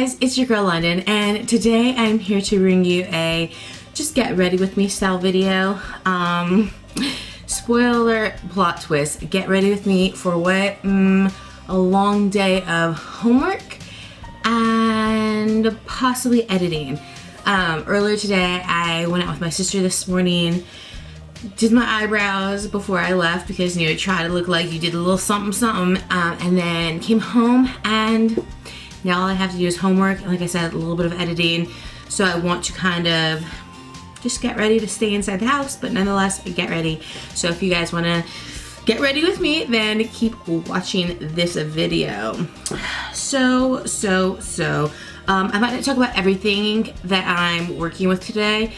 guys, it's your girl Londyn, and today I'm here to bring you a just get ready with me style video. Spoiler plot twist, get ready with me for what? A long day of homework and possibly editing. Earlier today I went out with my sister this morning, did my eyebrows before I left because, you know, try to look like you did a little something, and then came home and now all I have to do is homework and, like I said, a little bit of editing. So I want to kind of just get ready to stay inside the house, but nonetheless get ready. So if you guys want to get ready with me, then keep watching this video. So I'm about to talk about everything that I'm working with today,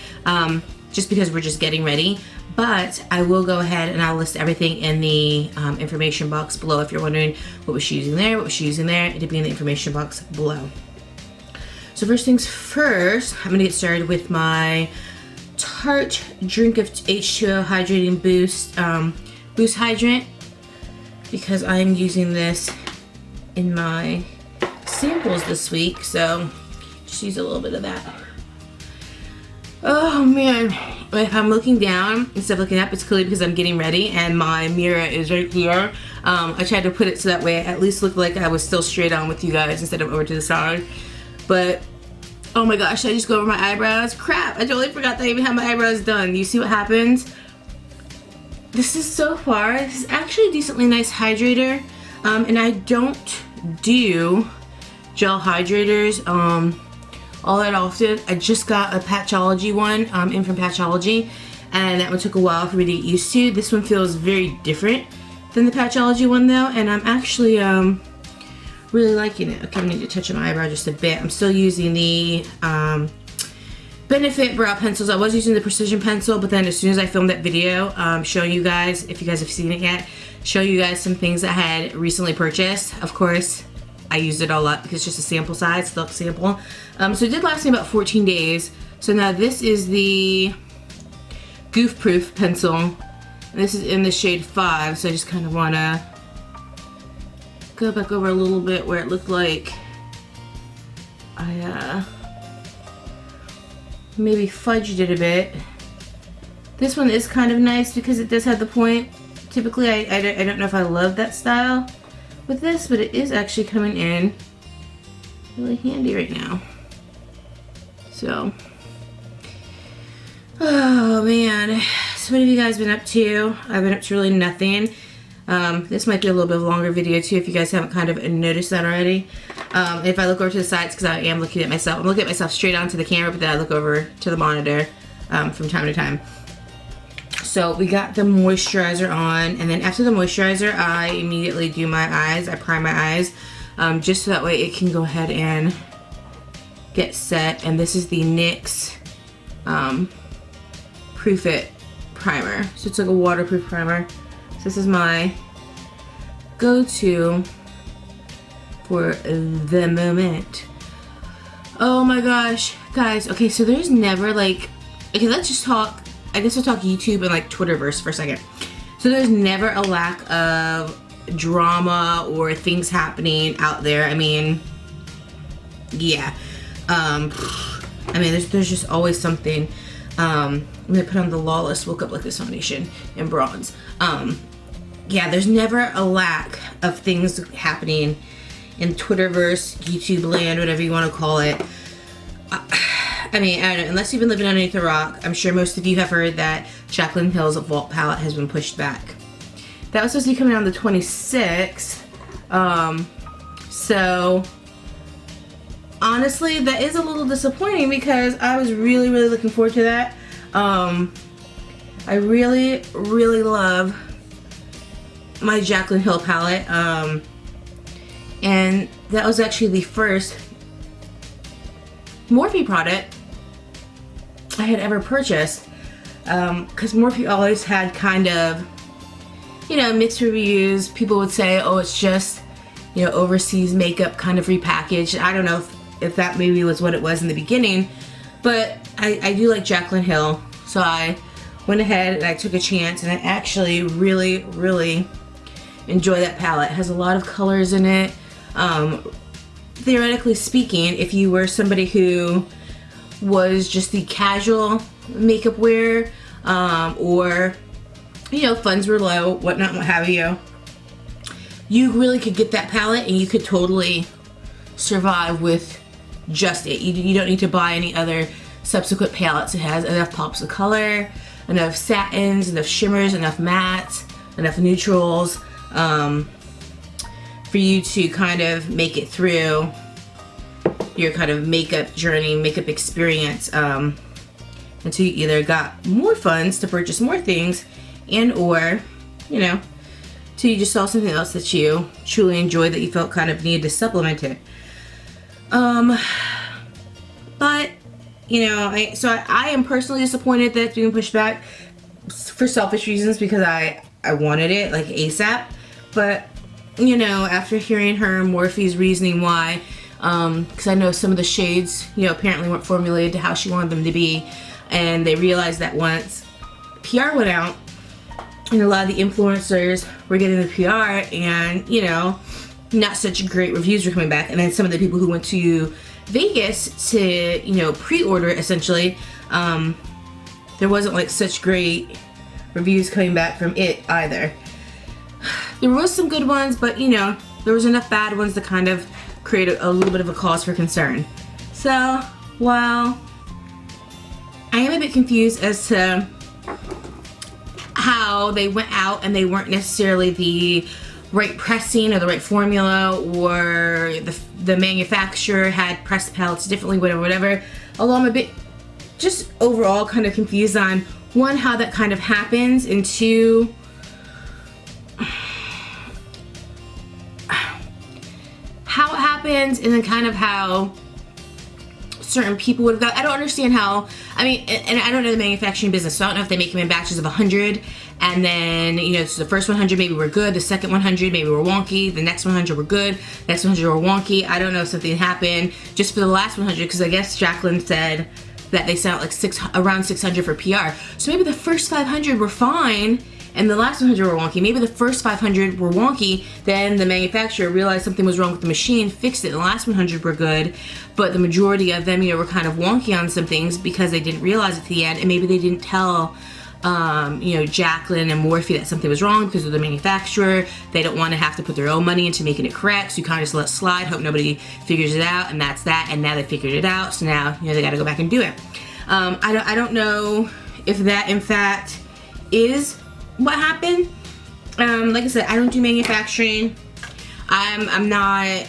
just because we're just getting ready. But I will go ahead and I'll list everything in the information box below. If you're wondering what was she using there, it'll be in the information box below. So first things first, I'm gonna get started with my Tarte Drink of H2O Hydrating Boost Hydrant, because I'm using this in my samples this week, so just use a little bit of that. Oh man, if I'm looking down instead of looking up, it's clearly because I'm getting ready and my mirror is right here. I tried to put it so that way I at least looked like I was still straight on with you guys instead of over to the side. But oh my gosh, should I just go over my eyebrows? Crap, I totally forgot that I even had my eyebrows done. You see what happens? This is so far, this is actually a decently nice hydrator. And I don't do gel hydrators all that often. I just got a Patchology one in from Patchology, and that one took a while for me to get used to. This one feels very different than the Patchology one though, and I'm actually really liking it. Okay, I need to touch my eyebrow just a bit. I'm still using the Benefit brow pencils. I was using the Precision pencil, but then as soon as I filmed that video showing you guys, if you guys have seen it yet, show you guys some things I had recently purchased. Of course, I used it all up because it's just a sample size, stock sample. So it did last me about 14 days. So now this is the Goof Proof pencil. And this is in the shade 5, so I just kind of want to go back over a little bit where it looked like I maybe fudged it a bit. This one is kind of nice because it does have the point. Typically I don't know if I love that style with this, but it is actually coming in really handy right now. So, oh man, so what have you guys been up to? I've been up to really nothing. This might be a little bit of a longer video too if you guys haven't kind of noticed that already. If I look over to the sides, because I am looking at myself, I'm looking at myself straight onto the camera, but then I look over to the monitor from time to time. So we got the moisturizer on, and then after the moisturizer I immediately do my eyes. I prime my eyes just so that way it can go ahead and get set. And this is the Nyx Proof It Primer. So it's like a waterproof primer. So this is my go-to for the moment. Oh my gosh, guys. Okay, so there's never like, okay, let's just talk, I guess we'll talk YouTube and like Twitterverse for a second. So there's never a lack of drama or things happening out there. I mean, yeah. I mean, there's just always something. I'm gonna put on the Lawless Woke Up Like This foundation in bronze. Yeah, there's never a lack of things happening in Twitterverse, YouTube land, whatever you want to call it. I mean, I don't know, unless you've been living underneath a rock, I'm sure most of you have heard that Jaclyn Hill's Vault palette has been pushed back. That was supposed to be coming out on the 26th. So honestly, that is a little disappointing because I was really looking forward to that. I really love my Jaclyn Hill palette. And that was actually the first Morphe product I had ever purchased, because Morphe always had kind of, you know, mixed reviews. People would say, oh, it's just, you know, overseas makeup kind of repackaged. I don't know if that maybe was what it was in the beginning, but I do like Jaclyn Hill, so I went ahead and I took a chance, and I actually really enjoy that palette. It has a lot of colors in it. theoretically speaking, if you were somebody who was just the casual makeup wearer, or, you know, funds were low, whatnot, what have you, you really could get that palette and you could totally survive with just it. You don't need to buy any other subsequent palettes. It has enough pops of color, enough satins, enough shimmers, enough mattes, enough neutrals, for you to kind of make it through your kind of makeup journey, makeup experience, until you either got more funds to purchase more things, and or, you know, till you just saw something else that you truly enjoyed that you felt kind of needed to supplement it. But, you know, I am personally disappointed that it's being pushed back for selfish reasons, because I wanted it like ASAP. But, you know, after hearing her Morphe's reasoning why, because I know some of the shades, you know, apparently weren't formulated to how she wanted them to be, and they realized that once PR went out and a lot of the influencers were getting the PR, and, you know, not such great reviews were coming back, and then some of the people who went to Vegas to, you know, pre-order essentially, there wasn't like such great reviews coming back from it either. There was some good ones, but, you know, there was enough bad ones to kind of create a little bit of a cause for concern. So, while I am a bit confused as to how they went out and they weren't necessarily the right pressing or the right formula, or the manufacturer had pressed palettes differently, whatever. Although I'm a bit just overall kind of confused on, one, how that kind of happens, and two, how it happens, and then kind of how certain people would have got. I don't understand how, I mean, and I don't know the manufacturing business, so I don't know if they make them in batches of 100, and then, you know, so the first 100 maybe were good, the second 100 maybe were wonky, the next 100 were good, the next 100 were wonky. I don't know if something happened just for the last 100, because I guess Jacqueline said that they sent out like around 600 for PR. So maybe the first 500 were fine, and the last 100 were wonky. Maybe the first 500 were wonky, then the manufacturer realized something was wrong with the machine, fixed it, and the last 100 were good, but the majority of them, you know, were kind of wonky on some things because they didn't realize it at the end, and maybe they didn't tell, you know, Jacqueline and Morphe that something was wrong because of the manufacturer. They don't want to have to put their own money into making it correct, so you kind of just let it slide, hope nobody figures it out, and that's that, and now they figured it out, so now, you know, they got to go back and do it. I don't know if that, in fact, is what happened. Like I said, I don't do manufacturing. I'm not,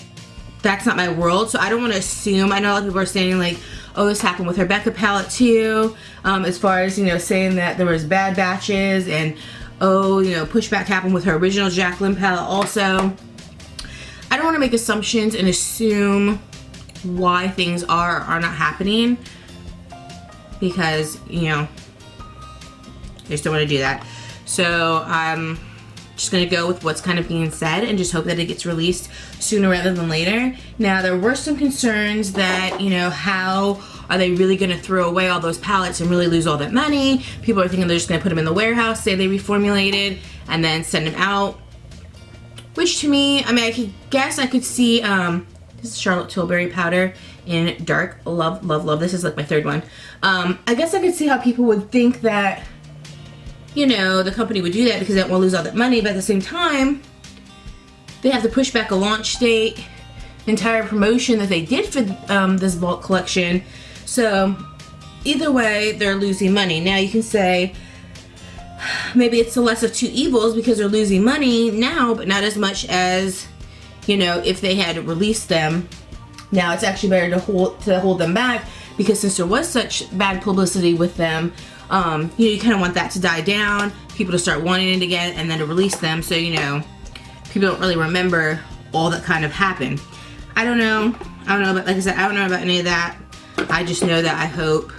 that's not my world, so I don't want to assume. I know a lot of people are saying like, oh, this happened with her Becca palette too, as far as, you know, saying that there was bad batches, and, oh, you know, pushback happened with her original Jacqueline palette also. I don't want to make assumptions and assume why things are or are not happening, because, you know, I just don't want to do that. So I'm just going to go with what's kind of being said and just hope that it gets released sooner rather than later. Now, there were some concerns that, you know, how are they really going to throw away all those palettes and really lose all that money? People are thinking they're just going to put them in the warehouse, say they reformulated, and then send them out. Which to me, I mean, I could see, this is Charlotte Tilbury powder in dark. Love, love, love. This is like my third one. I guess I could see how people would think that, you know, the company would do that because they don't want to lose all that money, but at the same time, they have to push back a launch date, entire promotion that they did for this vault collection. So either way, they're losing money. Now you can say maybe it's the less of two evils because they're losing money now, but not as much as, you know, if they had released them. Now it's actually better to hold them back, because since there was such bad publicity with them, you know, you kind of want that to die down, people to start wanting it again, and then to release them, so, you know, people don't really remember all that kind of happened. I don't know, but like I said, I don't know about any of that. I just know that I hope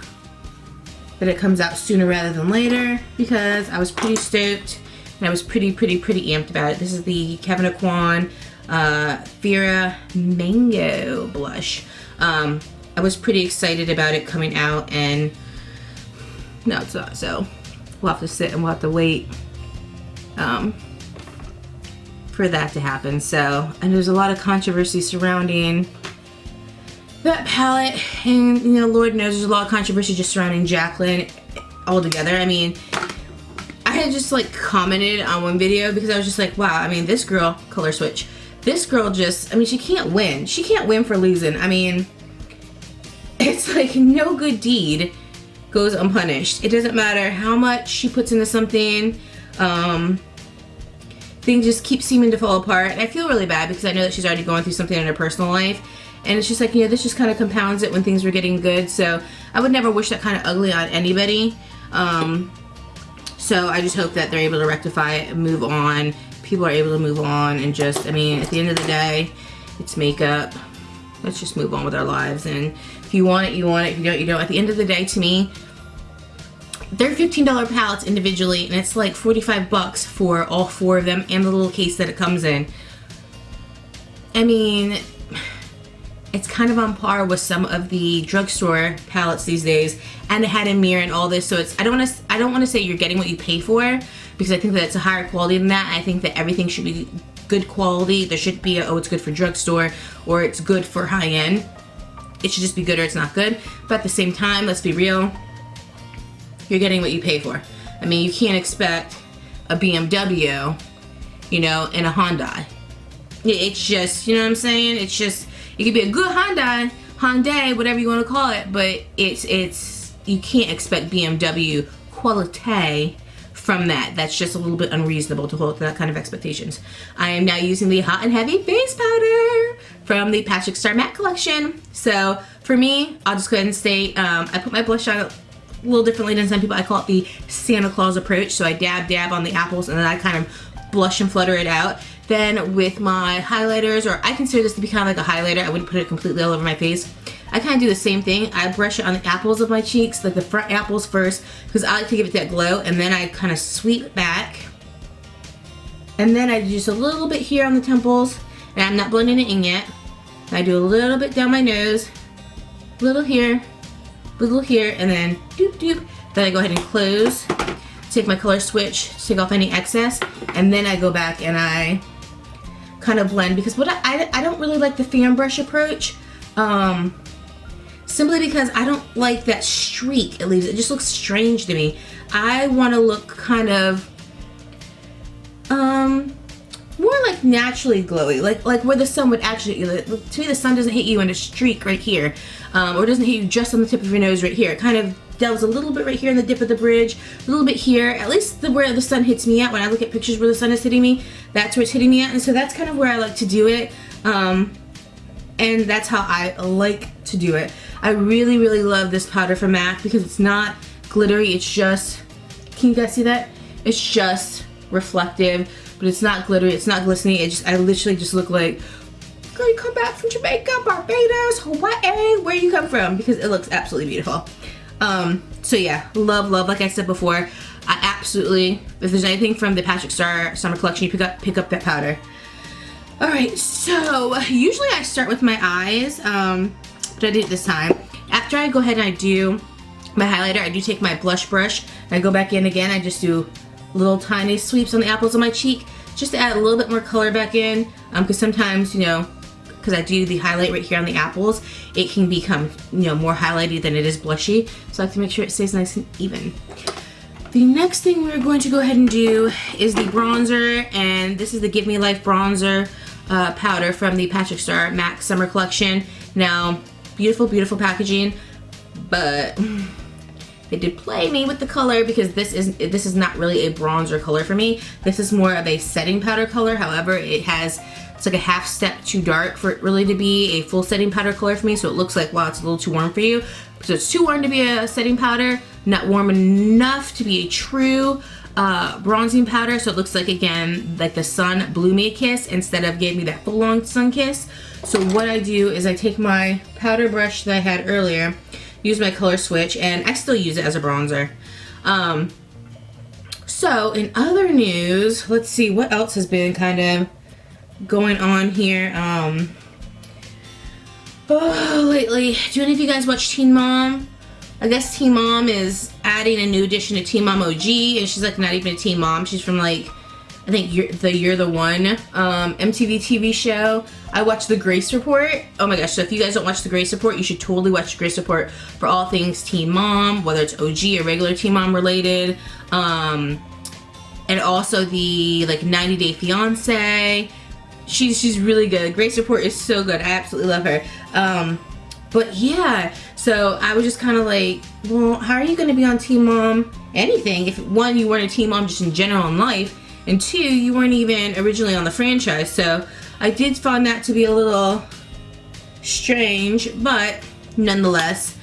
that it comes out sooner rather than later, because I was pretty stoked, and I was pretty amped about it. This is the Kevyn Aucoin Fira Mango Blush. I was pretty excited about it coming out, and no, it's not, so we'll have to sit and we'll have to wait for that to happen. So, and there's a lot of controversy surrounding that palette, and you know, Lord knows there's a lot of controversy just surrounding Jacqueline altogether. I mean, I had just like commented on one video because I was just like, wow, I mean, this girl, color switch, this girl just, I mean, she can't win. She can't win for losing. I mean, it's like no good deed goes unpunished. It doesn't matter how much she puts into something, things just keep seeming to fall apart. And I feel really bad because I know that she's already going through something in her personal life. And it's just like, you know, this just kind of compounds it when things were getting good. So I would never wish that kind of ugly on anybody. So I just hope that they're able to rectify it and move on. People are able to move on and just, I mean, at the end of the day, it's makeup. Let's just move on with our lives. And if you want it, you want it. If you don't, you don't. At the end of the day, to me, they're $15 palettes individually, and it's like 45 bucks for all 4 of them and the little case that it comes in. I mean, it's kind of on par with some of the drugstore palettes these days, and it had a mirror and all this. So it's, I don't want to say you're getting what you pay for, because I think that it's a higher quality than that. I think that everything should be good quality. There should be a, oh, it's good for drugstore or it's good for high end. It should just be good or it's not good. But at the same time, let's be real, you're getting what you pay for. I mean, you can't expect a BMW, you know, and a Hyundai. It's just, you know what I'm saying? It's just, it could be a good Hyundai, whatever you want to call it, but it's you can't expect BMW quality from that. That's just a little bit unreasonable to hold that kind of expectations. I am now using the Hot and Heavy face powder from the Patrick Starrr matte collection. So for me, I'll just go ahead and say I put my blush on a little differently than some people. I call it the Santa Claus approach. So I dab on the apples and then I kind of blush and flutter it out. Then with my highlighters, or I consider this to be kind of like a highlighter, I wouldn't put it completely all over my face. I kind of do the same thing. I brush it on the apples of my cheeks, like the front apples first, because I like to give it that glow, and then I kind of sweep back. And then I do just a little bit here on the temples, and I'm not blending it in yet. I do a little bit down my nose, little here, and then doop doop. Then I go ahead and close, take my color switch, take off any excess, and then I go back and I kind of blend, because what I don't really like the fan brush approach, simply because I don't like that streak it leaves. It just looks strange to me. I want to look kind of more like naturally glowy, like where the sun would actually, to me the sun doesn't hit you in a streak right here, or doesn't hit you just on the tip of your nose right here. It kind of delves a little bit right here in the dip of the bridge, a little bit here, at least where the sun hits me at. When I look at pictures where the sun is hitting me, that's where it's hitting me at, and so that's kind of where I like to do it, and that's how I like to do it. I really, really love this powder from MAC because it's not glittery, it's just, can you guys see that? It's just reflective, but it's not glittery, it's not glistening. It just, I literally just look like, girl, you come back from Jamaica, Barbados, Hawaii, where you come from, because it looks absolutely beautiful. So yeah, love, like I said before, I absolutely, if there's anything from the Patrick Starrr summer collection, you pick up that powder. Alright, so usually I start with my eyes, but I did it this time. After I go ahead and I do my highlighter, I do take my blush brush, and I go back in again, I just do little tiny sweeps on the apples of my cheek, just to add a little bit more color back in, because sometimes, you know, because I do the highlight right here on the apples, it can become, you know, more highlighty than it is blushy, so I like to make sure it stays nice and even. The next thing we're going to go ahead and do is the bronzer, and this is the Give Me Life bronzer powder from the Patrick Starrr MAC Summer Collection. Now, beautiful packaging, but they did play me with the color because this is not really a bronzer color for me. This is more of a setting powder color. However, it's like a half step too dark for it really to be a full setting powder color for me, so it looks like, wow, it's a little too warm for you. So it's too warm to be a setting powder, not warm enough to be a true bronzing powder, so it looks like, again, like the sun blew me a kiss instead of gave me that full-on sun kiss. So what I do is I take my powder brush that I had earlier, use my color switch, and I still use it as a bronzer. So in other news, let's see what else has been kind of going on here. Lately, do any of you guys watch Teen Mom? I guess Teen Mom is adding a new edition to Teen Mom OG, and she's like not even a teen mom. She's from like, I think You're the One MTV TV show. I watched The Grace Report. Oh my gosh, so if you guys don't watch The Grace Report, you should totally watch The Grace Report for all things Teen Mom, whether it's OG or regular Teen Mom related. And also the like 90 Day Fiance. She's really good. Grace Report is so good. I absolutely love her. But yeah, so I was just kind of like, well, how are you going to be on Teen Mom anything if, one, you weren't a Teen Mom just in general in life, and two, you weren't even originally on the franchise. So I did find that to be a little strange, but nonetheless,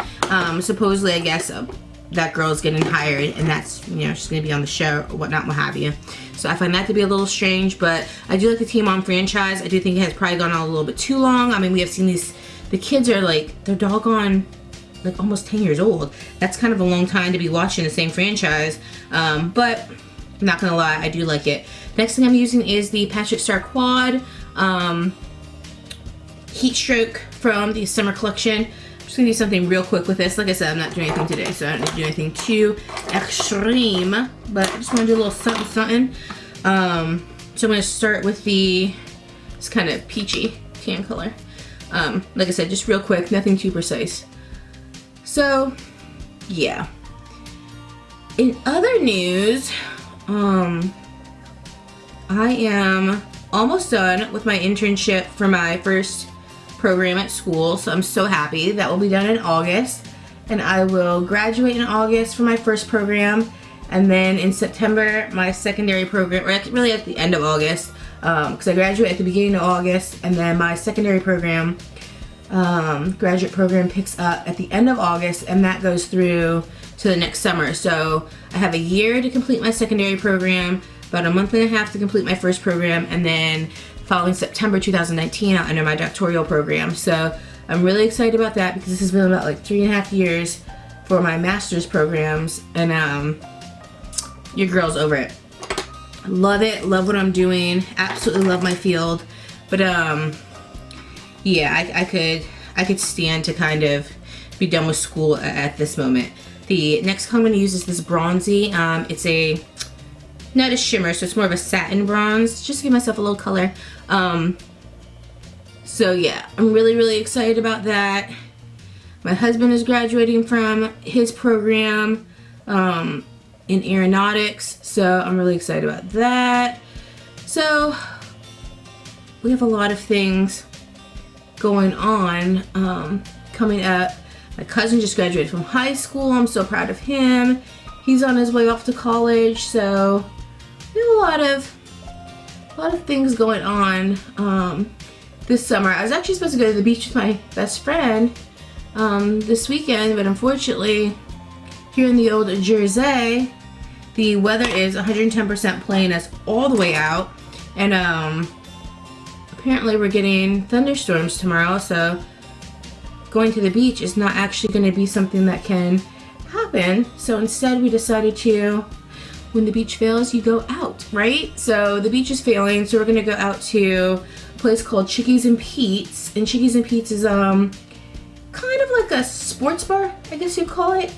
supposedly I guess that girl's getting hired, and that's, you know, she's going to be on the show or whatnot, what have you. So I find that to be a little strange, but I do like the Teen Mom franchise. I do think it has probably gone on a little bit too long. I mean, we have seen the kids are like, they're doggone like almost 10 years old. That's kind of a long time to be watching the same franchise. But I'm not gonna lie, I do like it. Next thing I'm using is the Patrick Starrr Quad Heat Stroke from the summer collection. I'm just gonna do something real quick with this. Like I said, I'm not doing anything today, so I don't need to do anything too extreme, but I just wanna do a little something. So I'm gonna start with this kind of peachy tan color. Like I said, just real quick, nothing too precise. So, yeah. In other news, I am almost done with my internship for my first program at school, so I'm so happy. That will be done in August, and I will graduate in August for my first program, and then in September, my secondary program, or really at the end of August, because I graduate at the beginning of August, and then my secondary program, graduate program picks up at the end of August, and that goes through to the next summer. So I have a year to complete my secondary program, about a month and a half to complete my first program, and then following September 2019, I'll enter my doctoral program. So I'm really excited about that because this has been about like 3.5 years for my master's programs, and your girl's over it. Love it, love what I'm doing, absolutely love my field, but yeah, I could stand to kind of be done with school at this moment. The next color I'm gonna use is this bronzy. It's not a shimmer, so it's more of a satin bronze, just to give myself a little color. So yeah, I'm really excited about that. My husband is graduating from his program in aeronautics, so I'm really excited about that. So we have a lot of things going on coming up. My cousin just graduated from high school. I'm so proud of him. He's on his way off to college, so we have a lot of things going on this summer. I was actually supposed to go to the beach with my best friend this weekend, but unfortunately here in the old Jersey, the weather is 110% playing us all the way out, and apparently we're getting thunderstorms tomorrow, so going to the beach is not actually going to be something that can happen. So instead we decided to, when the beach fails, you go out, right? So the beach is failing, so we're going to go out to a place called Chickies and Pete's, and Chickies and Pete's is kind of like a sports bar, I guess you'd call it.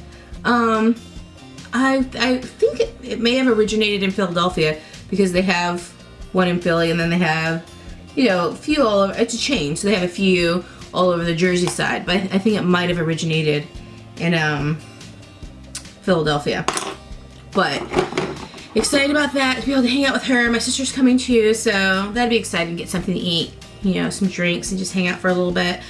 I think it may have originated in Philadelphia, because they have one in Philly, and then they have, you know, a few all over. It's a chain, so they have a few all over the Jersey side, but I think it might have originated in Philadelphia. But excited about that, to be able to hang out with her. My sister's coming too, so that'd be exciting, get something to eat, you know, some drinks, and just hang out for a little bit.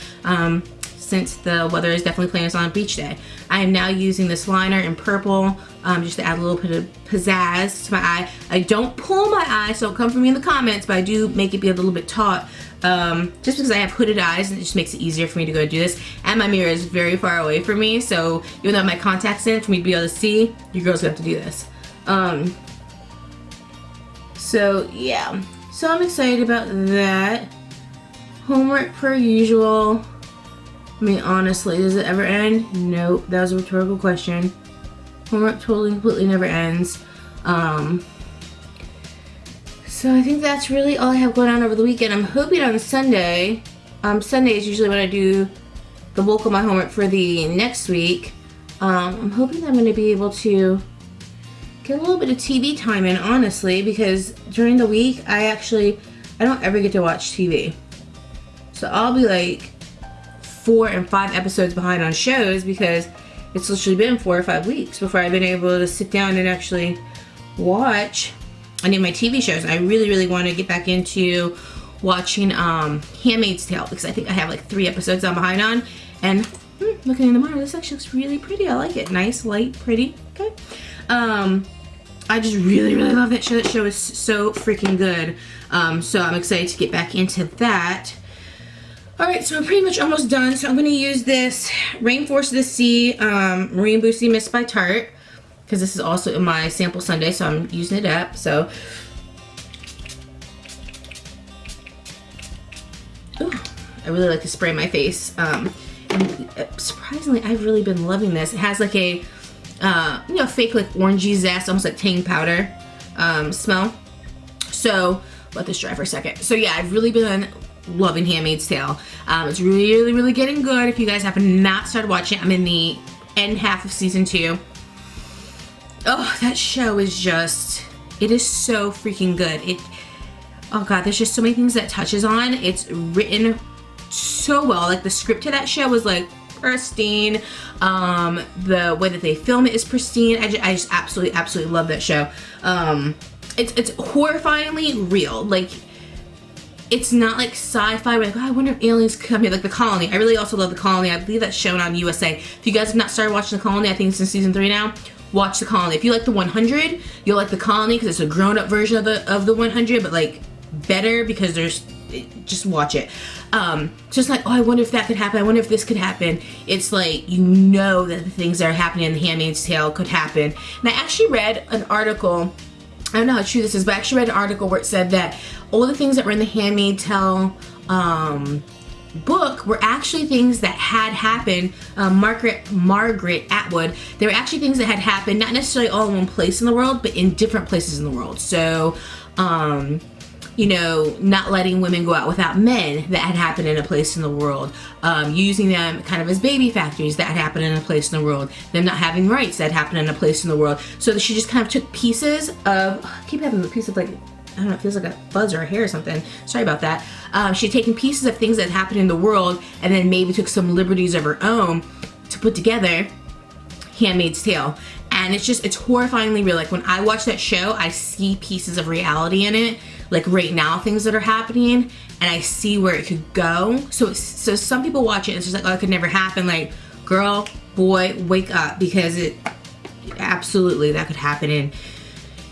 Since the weather is definitely playing us on a beach day. I am now using this liner in purple, just to add a little bit of pizzazz to my eye. I don't pull my eye, so don't come for me in the comments, but I do make it be a little bit taut, just because I have hooded eyes, and it just makes it easier for me to go do this. And my mirror is very far away from me, so even though I have my contacts in, for me to be able to see, your girl's gonna have to do this. So yeah, so I'm excited about that. Homework per usual. I mean, honestly, does it ever end? Nope, that was a rhetorical question. Homework totally, completely never ends. So I think that's really all I have going on over the weekend. I'm hoping on Sunday, Sunday is usually when I do the bulk of my homework for the next week. I'm hoping that I'm going to be able to get a little bit of TV time in, honestly, because during the week, I don't ever get to watch TV. So I'll be like 4 and 5 episodes behind on shows because it's literally been 4 or 5 weeks before I've been able to sit down and actually watch any of my TV shows. I really, really want to get back into watching Handmaid's Tale because I think I have like 3 episodes I'm behind on. And looking in the mirror, this actually looks really pretty. I like it. Nice, light, pretty. Okay. I just really, really love that show. That show is so freaking good. So I'm excited to get back into that. Alright, so I'm pretty much almost done. So I'm going to use this Rainforest of the Sea Marine Boosty Mist by Tarte. Because this is also in my sample Sunday, so I'm using it up. So, ooh, I really like to spray my face. And surprisingly, I've really been loving this. It has like a, fake like orangey zest, almost like tang powder smell. So, let this dry for a second. So yeah, I've really been loving Handmaid's Tale. It's really, really, really getting good. If you guys have not started watching it, I'm in the end half of season 2. Oh, that show is just, it is so freaking good. Oh God, there's just so many things that it touches on. It's written so well. Like the script to that show was like pristine. The way that they film it is pristine. I just absolutely, absolutely love that show. It's horrifyingly real. Like, it's not like sci-fi where like, oh, I wonder if aliens come here, like The Colony. I really also love The Colony. I believe that's shown on USA. If you guys have not started watching The Colony, I think it's in season 3 now, watch The Colony. If you like The 100, you'll like The Colony because it's a grown-up version of the 100, but like better because just watch it. Just like, oh, I wonder if that could happen. I wonder if this could happen. It's like, you know that the things that are happening in The Handmaid's Tale could happen. And I actually read an article, I don't know how true this is, but I actually read an article where it said that all the things that were in the Handmaid's Tale book were actually things that had happened. Margaret Atwood, they were actually things that had happened, not necessarily all in one place in the world, but in different places in the world. So, not letting women go out without men, that had happened in a place in the world. Using them kind of as baby factories, that had happened in a place in the world. Them not having rights, that happened in a place in the world. So she just kind of took pieces of, I keep having a piece of like, I don't know, it feels like a fuzz or a hair or something. Sorry about that. She'd taken pieces of things that happened in the world and then maybe took some liberties of her own to put together Handmaid's Tale. And it's horrifyingly real. Like when I watch that show, I see pieces of reality in it. Like right now, things that are happening, and I see where it could go. So some people watch it and it's just like, oh, it could never happen. Like, girl, boy, wake up, because it absolutely, that could happen. And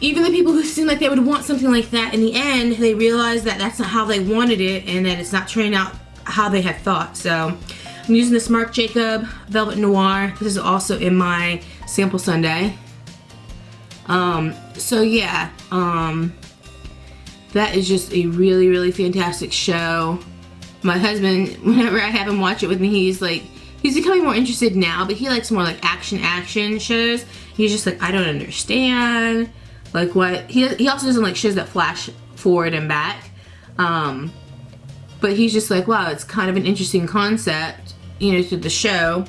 even the people who seem like they would want something like that, in the end, they realize that that's not how they wanted it and that it's not turning out how they had thought. So I'm using this Marc Jacob Velvet Noir. This is also in my sample Sunday. So yeah, that is just a really, really fantastic show. My husband, whenever I have him watch it with me, he's becoming more interested now, but he likes more like action shows. He's just like, I don't understand. Like what, he also doesn't like shows that flash forward and back. But he's just like, wow, it's kind of an interesting concept, to the show.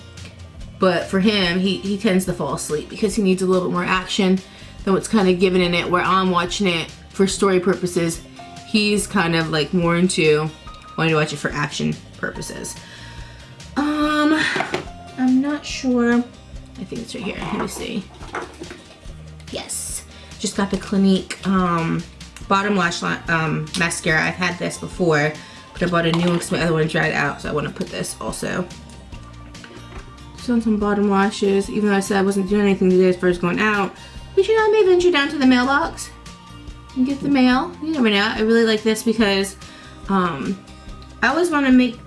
But for him, he tends to fall asleep because he needs a little bit more action than what's kind of given in it, where I'm watching it for story purposes. He's kind of like more into wanting to watch it for action purposes. I'm not sure. I think it's right here. Let me see. Yes. Just got the Clinique bottom lash mascara. I've had this before, but I bought a new one because my other one dried out, so I want to put this also. Just on some bottom lashes. Even though I said I wasn't doing anything today as far as going out, but I may venture down to the mailbox and get the mail. You never know. I really like this because I always want to make,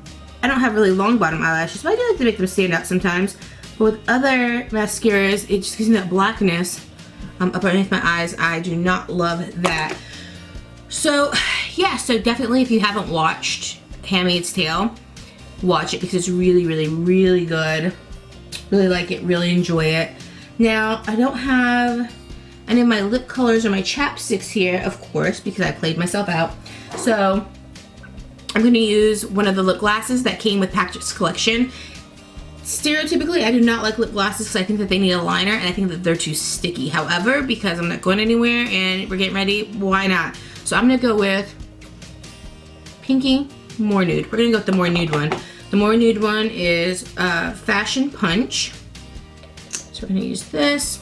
I don't have really long bottom eyelashes, but I do like to make them stand out sometimes. But with other mascaras, it just gives me that blackness up underneath my eyes. I do not love that. So yeah, so definitely if you haven't watched Handmaid's Tale, watch it because it's really, really, really good. Really like it, really enjoy it. Now, I don't have any of my lip colors or my chapsticks here, of course, because I played myself out. So I'm going to use one of the lip glasses that came with Patrick's collection. stereotypically, I do not like lip glosses because I think that they need a liner and I think that they're too sticky. However, because I'm not going anywhere and we're getting ready, why not? So I'm gonna go with Pinky, More Nude. We're gonna go with the More Nude one. The More Nude one is Fashion Punch. So we're gonna use this.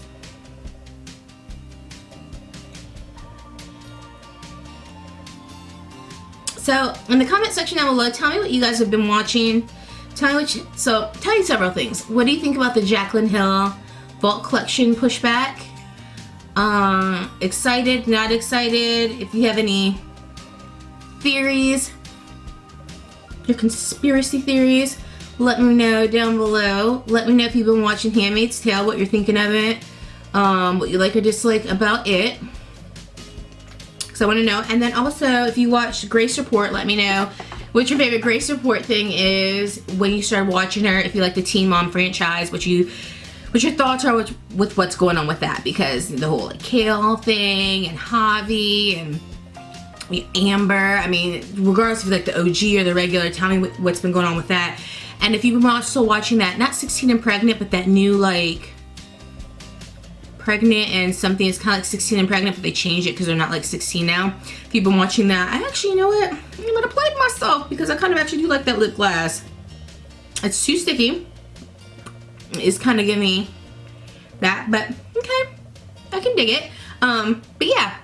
So in the comment section down below, tell me what you guys have been watching. Tell me several things. What do you think about the Jaclyn Hill Vault Collection pushback? Excited, not excited? If you have any theories, your conspiracy theories, let me know down below. Let me know if you've been watching Handmaid's Tale, what you're thinking of it, what you like or dislike about it. So I want to know. And then also, if you watched Grace Report, let me know what your favorite Grace Report thing is when you started watching her. If you like the Teen Mom franchise, what your thoughts are with what's going on with that, because the whole like Kale thing and Javi and Amber. I mean, regardless if you like the OG or the regular, tell me what's been going on with that. And if you've been also watching that, not 16 and Pregnant, but that new like Pregnant and something is kind of like 16 and Pregnant, but they changed it because they're not like 16 now. If you've been watching that, I actually, you know what, I'm gonna play it myself because I kind of actually do like that lip gloss. It's too sticky. It's kind of giving me that, but okay, I can dig it. But yeah,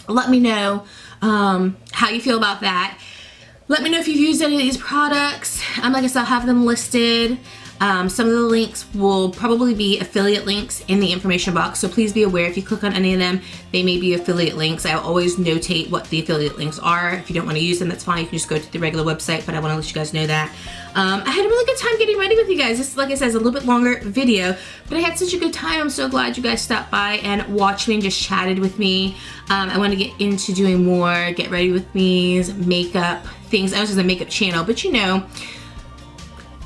let me know how you feel about that. Let me know if you've used any of these products. Like I said, I'll have them listed. Some of the links will probably be affiliate links in the information box, so please be aware if you click on any of them, they may be affiliate links. I'll always notate what the affiliate links are. If you don't want to use them, that's fine. You can just go to the regular website, but I want to let you guys know that. I had a really good time getting ready with you guys. This, like I said, is a little bit longer video, but I had such a good time. I'm so glad you guys stopped by and watched me and just chatted with me. I want to get into doing more get ready with me's, makeup things. I was just a makeup channel, but you know,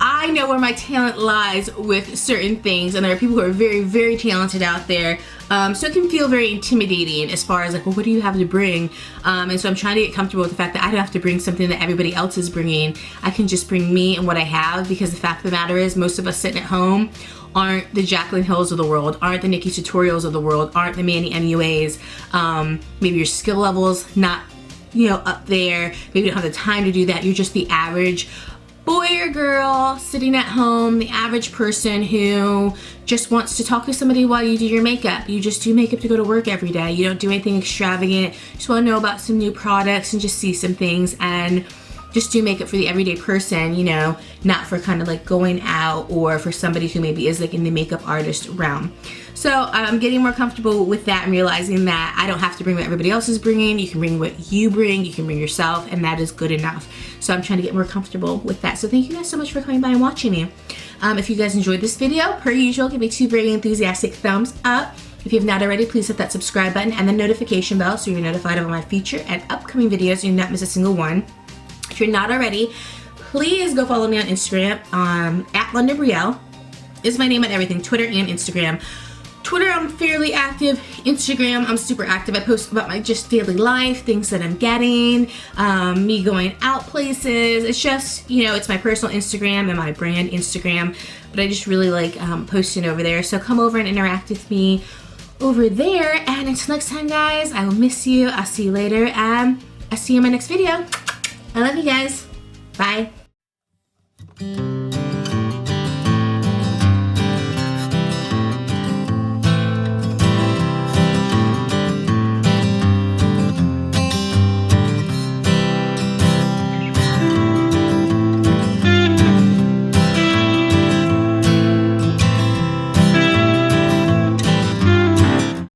I know where my talent lies with certain things, and there are people who are very, very talented out there. So it can feel very intimidating as far as like, well, what do you have to bring? And so I'm trying to get comfortable with the fact that I don't have to bring something that everybody else is bringing. I can just bring me and what I have, because the fact of the matter is most of us sitting at home aren't the Jaclyn Hills of the world, aren't the Nikki Tutorials of the world, aren't the Manny MUAs. Maybe your skill level's not, you know, up there. Maybe you don't have the time to do that. You're just the average boy or girl sitting at home, the average person who just wants to talk to somebody while you do your makeup. You just do makeup to go to work every day. You don't do anything extravagant. You just want to know about some new products and just see some things and just do makeup for the everyday person, you know, not for kind of like going out or for somebody who maybe is like in the makeup artist realm. So I'm getting more comfortable with that and realizing that I don't have to bring what everybody else is bringing. You can bring what you bring, you can bring yourself, and that is good enough. So I'm trying to get more comfortable with that. So thank you guys so much for coming by and watching me. If you guys enjoyed this video, per usual, give me 2 very enthusiastic thumbs up. If you have not already, please hit that subscribe button and the notification bell so you're notified of my future and upcoming videos so you not miss a single one. If you're not already, please go follow me on Instagram. At Londyn Brielle is my name on everything, Twitter and Instagram. Twitter, I'm fairly active. Instagram, I'm super active. I post about my just daily life, things that I'm getting, me going out places. It's just, you know, it's my personal Instagram and my brand Instagram, but I just really like posting over there. So come over and interact with me over there. And until next time, guys, I will miss you. I'll see you later, and I'll see you in my next video. I love you guys. Bye.